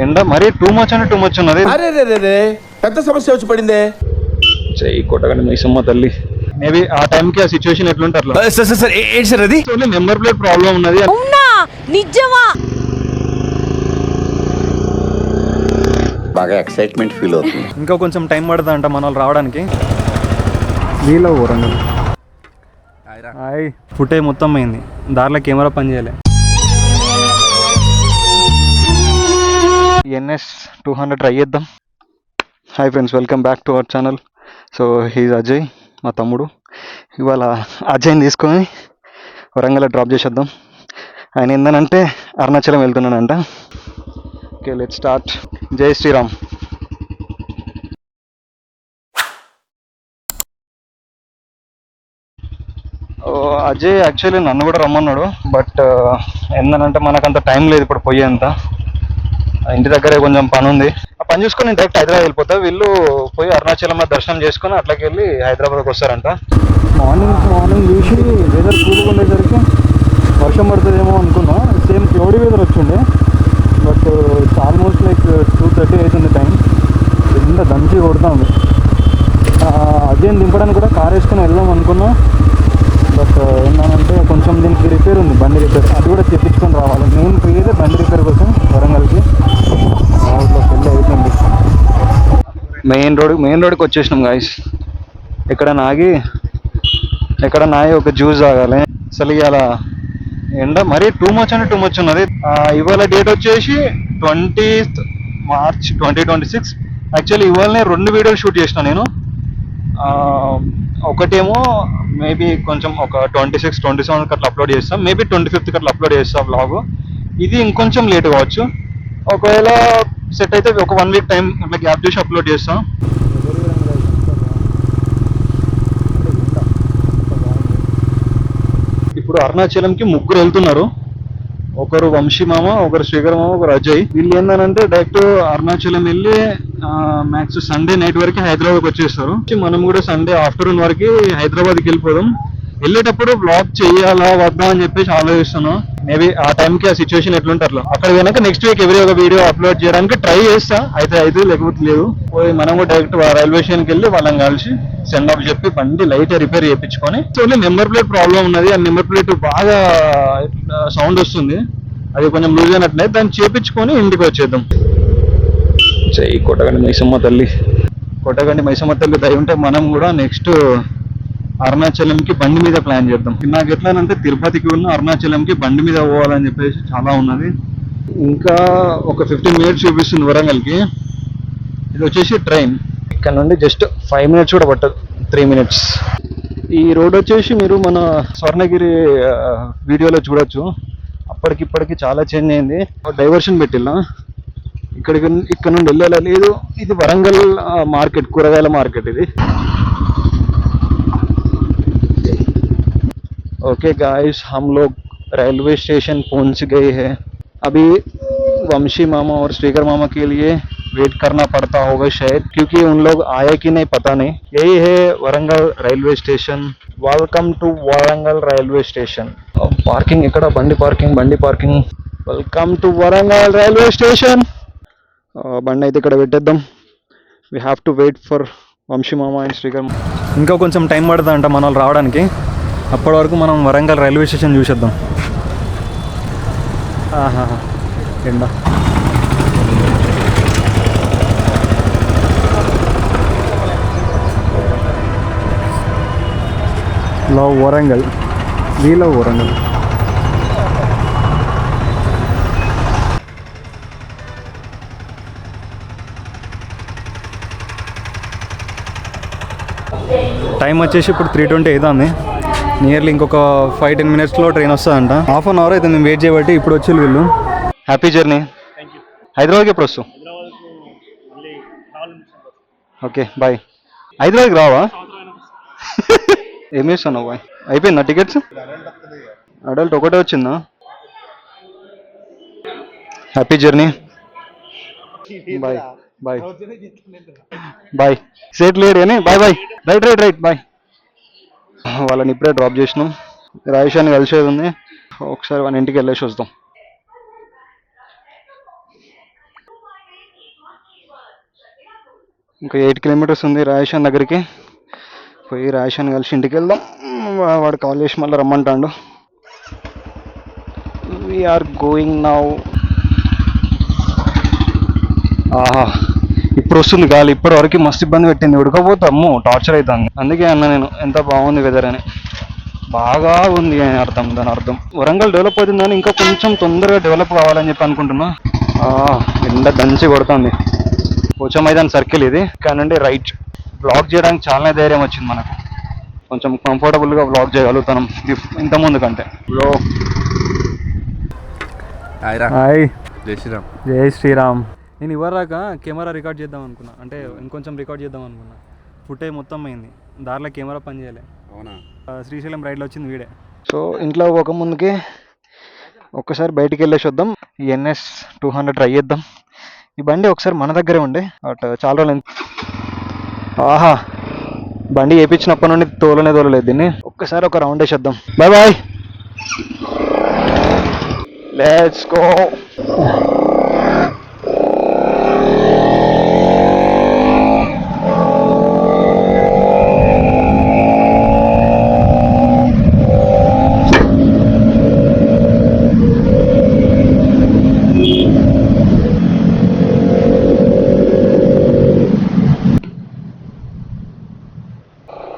ఎండ మరీ too much అంటే టూ మచ్ ఉన్నది. అరే రే రే రే పెద్ద సమస్య వచ్చి పడిందే. చెయ్యి కొట్టగానే మైసమ్మ తల్లి. మేబీ ఆ టైంకి ఆ సిచ్యువేషన్ ఎట్లుంటే అట్లా. సార్ ఏంటి సార్ అది? నెంబర్ ప్లేట్ ప్రాబ్లం ఉన్నది. అవునా నిజమా? బాగా ఎక్సైట్మెంట్ ఫీల్ అవుతుంది. ఇంకా కొంచెం టైం పడుతుంది అంట మన వాళ్ళు రావడానికి. వీలో వరంగల్ హాయ్ ఫుటేజ్ మొత్తం అయింది, దారిలో కెమెరా పని చేయలే. NS 200 ట్రై చేద్దాం. Hi friends, welcome back to our channel. So he's Ajay, మా తమ్ముడు. ఇవాళ అజయ్ని తీసుకొని వరంగల్ డ్రాప్ చేసేద్దాం. ఆయన ఏందనంటే అరుణాచలం వెళ్తున్నానంట. Okay let start. జై శ్రీరామ్. అజయ్ యాక్చువల్లీ నన్ను కూడా రమ్మన్నాడు, బట్ ఏందనంటే మనకంత టైం లేదు ఇప్పుడు పోయేంత. ఇంటి దగ్గరే కొంచెం పని ఉంది, ఆ పని చూసుకొని నేను డైరెక్ట్ హైదరాబాద్ వెళ్ళిపోతా. వీళ్ళు పోయి అరుణాచలం దర్శనం చేసుకొని అట్లకి వెళ్ళి హైదరాబాద్కి వస్తారంట. మార్నింగ్ చూసి వెదర్ కూల్గా ఉండేసరికి వర్షం పడుతుందేమో అనుకున్నా. సేమ్ క్లౌడీ వెదర్ వచ్చిండే, బట్ ఇట్స్ ఆల్మోస్ట్ లైక్ 2:30 అవుతుంది టైం. ఎంత దంచి కొడుతుంది. అజయ్ని దింపడానికి కూడా కార్ వేసుకొని వెళ్దాం అనుకున్నా, బట్ ఏంటంటే కొంచెం దీనికి రిపేర్ ఉంది, బండి రిపేర్. అది కూడా తెప్పించుకొని రావాలి. మెయిన్ పోయేదే బండి రిపేర్ కోసం వరంగల్కి. ఊళ్ళో పెళ్ళి అవుతుంది. మెయిన్ రోడ్కి వచ్చేసినాం గాయస్. ఎక్కడ నాగి ఒక జ్యూస్ తాగాలి. అసలు ఇలా ఎండ మరీ టూ మచ్ అంటే టూ మచ్ ఉన్నది. ఇవాళ డేట్ వచ్చేసి 20th March 2026. యాక్చువల్లీ ఇవాళనే 2 వీడియోలు షూట్ చేసిన నేను. ఒకటేమో మేబీ కొంచెం ఒక 26, 27 అట్లా అప్లోడ్ చేస్తాం. మేబీ 25th అట్లా అప్లోడ్ చేస్తాం వ్లాగ్. ఇది ఇంకొంచెం లేట్ కావచ్చు. ఒకవేళ సెట్ అయితే ఒక 1 వీక్ టైం అట్లా గ్యాప్ చేసి అప్లోడ్ చేస్తాం. ఇప్పుడు అరుణాచలంకి ముగ్గురు వెళ్తున్నారు. ఒకరు వంశీ మామ, ఒకరు శ్రీకర్ మామ, ఒకరు అజయ్. వీళ్ళు ఏంటంటే డైరెక్ట్ అరుణాచలం వెళ్ళి మ్యాక్స్ సండే నైట్ వరకు హైదరాబాద్కి వచ్చేస్తారు. మనం కూడా సండే ఆఫ్టర్నూన్ వరకు హైదరాబాద్కి వెళ్ళిపోదాం. వెళ్ళేటప్పుడు బ్లాగ్ చేయాలా వద్దా అని చెప్పేసి ఆలోచిస్తాను. మేబీ ఆ టైంకి ఆ సిచ్యువేషన్ ఎట్లుంటే అట్లా. అక్కడ కనుక నెక్స్ట్ వీక్ ఎవరి ఒక వీడియో అప్లోడ్ చేయడానికి ట్రై చేస్తా. అయితే లేకపోతే లేదు. పోయి మనం కూడా డైరెక్ట్ రైల్వే స్టేషన్కి వెళ్ళి వాళ్ళని కలిసి సెండ్ ఆఫ్ చెప్పి బండి లైట్ రిపేర్ చేయించుకొని. సో నెంబర్ ప్లేట్ ప్రాబ్లం ఉన్నది. ఆ నెంబర్ ప్లేట్ బాగా సౌండ్ వస్తుంది, అది కొంచెం లూజ్ అయినట్లే. దాన్ని చేపించుకొని ఇంటికి వచ్చేద్దాం. చెయ్యి కొట్టగండి మైసమ్మ తల్లి. కొట్టగండి మైసమ్మ తల్లి దయ ఉంటే మనం కూడా నెక్స్ట్ అరుణాచలంకి బండి మీద ప్లాన్ చేద్దాం. నాకు ఎట్లానంటే తిరుపతికి ఉన్న అరుణాచలంకి బండి మీద పోవాలని చెప్పేసి చాలా ఉన్నది. ఇంకా ఒక 15 minutes చూపిస్తుంది వరంగల్కి. ఇది వచ్చేసి ట్రైన్. ఇక్కడ నుండి జస్ట్ 5 minutes కూడా పట్టదు, 3 minutes. ఈ రోడ్ వచ్చేసి మీరు మన స్వర్ణగిరి వీడియోలో చూడొచ్చు. అప్పటికిప్పటికి చాలా చేంజ్ అయింది. డైవర్షన్ పెట్టిల్లా. ఇక్కడ నుండి వెళ్ళాలా లేదు. ఇది వరంగల్ మార్కెట్, కూరగాయల మార్కెట్ ఇది. ओके गाइस, हम लोग रेलवे स्टेशन पहुंच गए हैं. अभी वंशी मामा और श्रीकर मामा के लिए वेट करना पड़ता होगा शायद, क्योंकि उन लोग आए कि नहीं पता नहीं. यही है Warangal railway station. Welcome to Warangal railway station. Parking ఇక్కడ బండి parking. Welcome to Warangal railway station. బండి అయితే ఇక్కడ పెట్టేద్దాం. We have to wait for Vamshi మామ అండ్ శ్రీకర్. ఇంకా కొంచెం టైం పడుతుంది అంట మన వాళ్ళు రావడానికి. అప్పటి వరకు మనం వరంగల్ రైల్వే స్టేషన్ చూసేద్దాం. ఎండ love Warangal, we love Warangal. Time వచ్చేసి ఇప్పుడు 3:20 అవుతుంది. నియర్లీ ఇంకొక 5-10 minutesలో ట్రైన్ వస్తుందంట. హాఫ్ అన్ అవర్ అయితే నేను వెయిట్ చేయబట్టి ఇప్పుడు వచ్చి వీళ్ళు. Happy journey. హైదరాబాద్కి ఎప్పుడు వస్తావు? Okay bye. హైదరాబాద్కి రావా? ఏం చేస్తున్నావు బాయ్? అయిపోయిందా టికెట్స్? అడల్ట్ ఒకటే వచ్చిందా? Happy journey. Bye bye bye. Seat లేడు అని బాయ్ బాయ్. Right bye. వాళ్ళని ఇప్పుడే డ్రాప్ చేసినాం. రాయేషాన్ని కలిసేది ఉంది. ఒకసారి వాళ్ళ ఇంటికి వెళ్ళేసి వస్తాం. ఇంకా 8 కిలోమీటర్స్ ఉంది రాజేషన్ దగ్గరికి. పోయి రాజేషన్ కలిసి ఇంటికి వెళ్దాం. వాడు కాల్ చేసి మళ్ళీ రమ్మంటాడు. We are going now. ఆహా, ఇప్పుడు వస్తుంది గాలి. ఇప్పటి వరకు మస్తు ఇబ్బంది పెట్టింది, ఉడకపోతాము, టార్చర్ అవుతుంది. అందుకే అన్న నేను ఎంత బాగుంది వెదర్ అని. బాగా ఉంది అని అర్థం, దాని అర్థం వరంగల్ డెవలప్ అవుతుందని ఇంకా కొంచెం తొందరగా డెవలప్ కావాలని చెప్పి అనుకుంటున్నా. ఎండ దంచి కొడుతుంది. పోచా మైదాన్ సర్కిల్ ఇది, కానండి రైట్. బ్లాగ్ చేయడానికి చాలా ధైర్యం వచ్చింది మనకు, కొంచెం కంఫర్టబుల్గా బ్లాగ్ చేయగలుగుతాం ఇంతకుముందు కంటే. హాయ్, జై శ్రీరామ్. జై శ్రీరామ్. నేను ఇవ్వరాక కెమెరా రికార్డ్ చేద్దాం అనుకున్నా, అంటే ఇంకొంచెం రికార్డ్ చేద్దాం అనుకున్నా. ఫుటేజ్ మొత్తం అయింది, దారిలో కెమెరా పని చేయలే. అవునా? శ్రీశైలం రైడ్లో వచ్చింది వీడే. సో ఇంట్లో ఒక ముందుకి ఒక్కసారి బయటికి వెళ్ళేసి వద్దాం. ఈ NS 200 ట్రై చేద్దాం. ఈ బండి ఒకసారి మన దగ్గరే ఉండే, బట్ చాలా రోజులు. ఆహా, బండి వేయించినప్పటి నుండి తోలలేదు దీన్ని. ఒక్కసారి ఒక రౌండ్ వేసేద్దాం. Bye bye, let's go.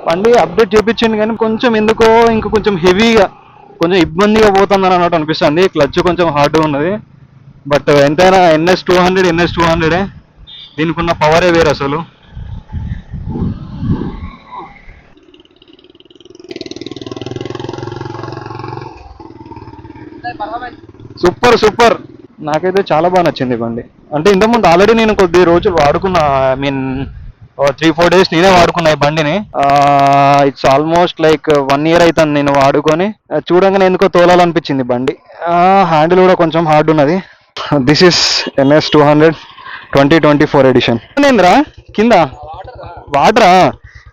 బండి అప్డేట్ చేయించింది కానీ కొంచెం ఎందుకో ఇంకా కొంచెం హెవీగా, కొంచెం ఇబ్బందిగా పోతుందని అన్నట్టు అనిపిస్తుంది. క్లచ్ కొంచెం హార్డ్గా ఉన్నది. బట్ ఎంతైనా NS 200 దీనికి ఉన్న పవరే వేరు అసలు. సూపర్ సూపర్, నాకైతే చాలా బాగా నచ్చింది బండి. అంటే ఇంతకుముందు ఆల్రెడీ నేను కొద్ది రోజులు వాడుకున్నా, ఐ మీన్ 3-4 డేస్ నేనే వాడుకున్నా ఈ బండిని. ఇట్స్ ఆల్మోస్ట్ లైక్ 1 year అవుతుంది నేను వాడుకొని. చూడంగానే ఎందుకో తోలాలనిపించింది బండి. హ్యాండిల్ కూడా కొంచెం హార్డ్ ఉన్నది. This is NS 200 2024 edition. నేనురా కింద వాటరా,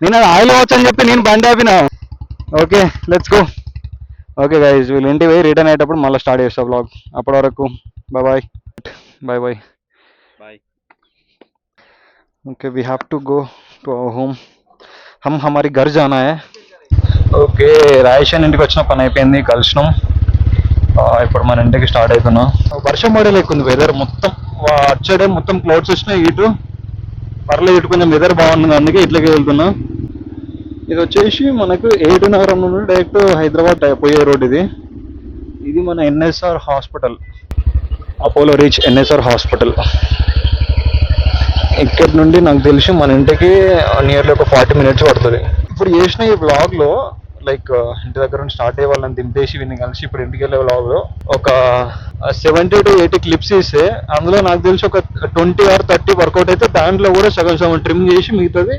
నేను అది ఆయిల్ వాచ్ అని చెప్పి నేను బండి ఆపిన. Okay, let's go. Okay guys, వీళ్ళు ఇంటికి పోయి రిటర్న్ అయ్యేటప్పుడు మళ్ళీ స్టార్ట్ చేస్తా బ్లాగ్. అప్పటి వరకు bye bye bye bye bye. Okay, we have to go to our home. हम हमारी घर जाना है. ఓకే, రాజేషన్ ఇంటికి వచ్చిన పని అయిపోయింది, కలిసినాం. ఇప్పుడు మన ఇంటికి స్టార్ట్ అవుతున్నాం. వర్షం పడే లేకుంది వెదర్ మొత్తం. అచ్చడే మొత్తం క్లౌడ్స్ వచ్చినాయి. ఇటు పర్లేదు, ఇటు కొంచెం వెదర్ బాగుంది, అందుకే ఇట్లకి వెళ్తున్నా. ఇది వచ్చేసి మనకు 8 నగరం నుండి డైరెక్ట్ హైదరాబాద్ పోయే రోడ్ ఇది. ఇది మన NSR hospital, Apollo reach NSR hospital. ఇక్కడ నుండి నాకు తెలిసి మన ఇంటికి నియర్లీ ఒక 40 minutes పడుతుంది. ఇప్పుడు చేసిన ఈ వ్లాగ్లో లైక్ ఇంటి దగ్గర నుండి స్టార్ట్ అయ్యే వాళ్ళని దింపేసి వీళ్ళని కలిసి ఇప్పుడు ఇంటికి వెళ్ళే వ్లాగ్లో ఒక 70 to 80 clips ఇస్తే అందులో నాకు తెలిసి ఒక 20 or 30 వర్కౌట్ అయితే, దాంట్లో కూడా సగం ట్రిమ్ చేసి మిగతాది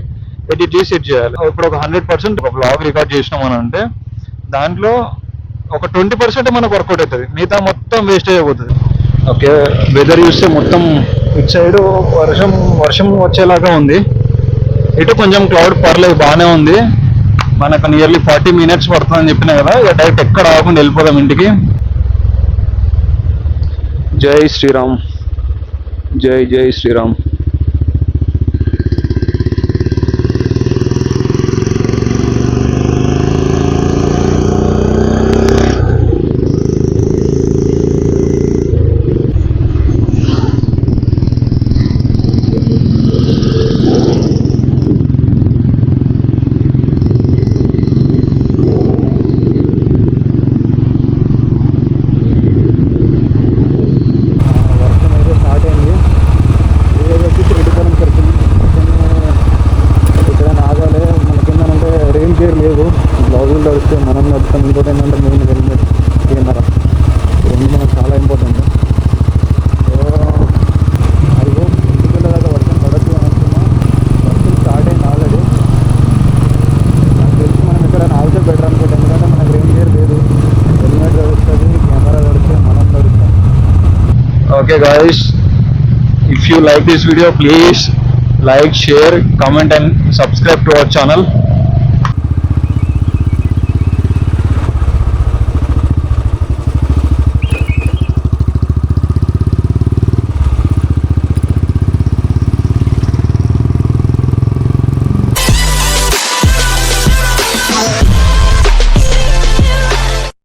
ఎడిట్ చేసి సెట్ చేయాలి. ఇప్పుడు ఒక 100% ఒక వ్లాగ్ రికార్డ్ చేసినాం అని అంటే దాంట్లో ఒక 20% మనకు వర్కౌట్ అవుతుంది, మిగతా మొత్తం వేస్ట్ అయిపోతుంది. ఓకే, వెదర్ చూస్తే మొత్తం ఇటు సైడ్ వర్షం వచ్చేలాగా ఉంది. ఇటు కొంచెం క్లౌడ్ పర్లేదు, బాగానే ఉంది. మనకు నియర్లీ 40 minutes పడుతుందని చెప్పినా కదా, ఇక డైరెక్ట్ ఎక్కడ ఆగకుండా వెళ్ళిపోదాం ఇంటికి. జై శ్రీరామ్, జై జై శ్రీరామ్. లేదు, బ్లౌజులు తడిస్తే మనం నడుస్తాం. ఇంకోటి ఏంటంటే మెయిన్ హెల్మెట్, కెమెరా, ఇవన్నీ మనకు చాలా ఇంపార్టెంట్. సో అదిగో ఇంటికి వెళ్ళేదాకా వర్షం పడచ్చు అనుకున్నా, వర్షం స్టార్ట్ అయింది ఆల్రెడీ. నాకు తెలిసి మనం ఇక్కడ ఆగితే బెటర్ అనుకోండి, ఎందుకంటే మనకు రెయిన్ గేర్ లేదు. హెల్మెట్ తడుస్తుంది, కెమెరా తడిస్తే మనం తడుస్తాం. Okay guys, if you like this video, please like, share, comment and subscribe to our channel.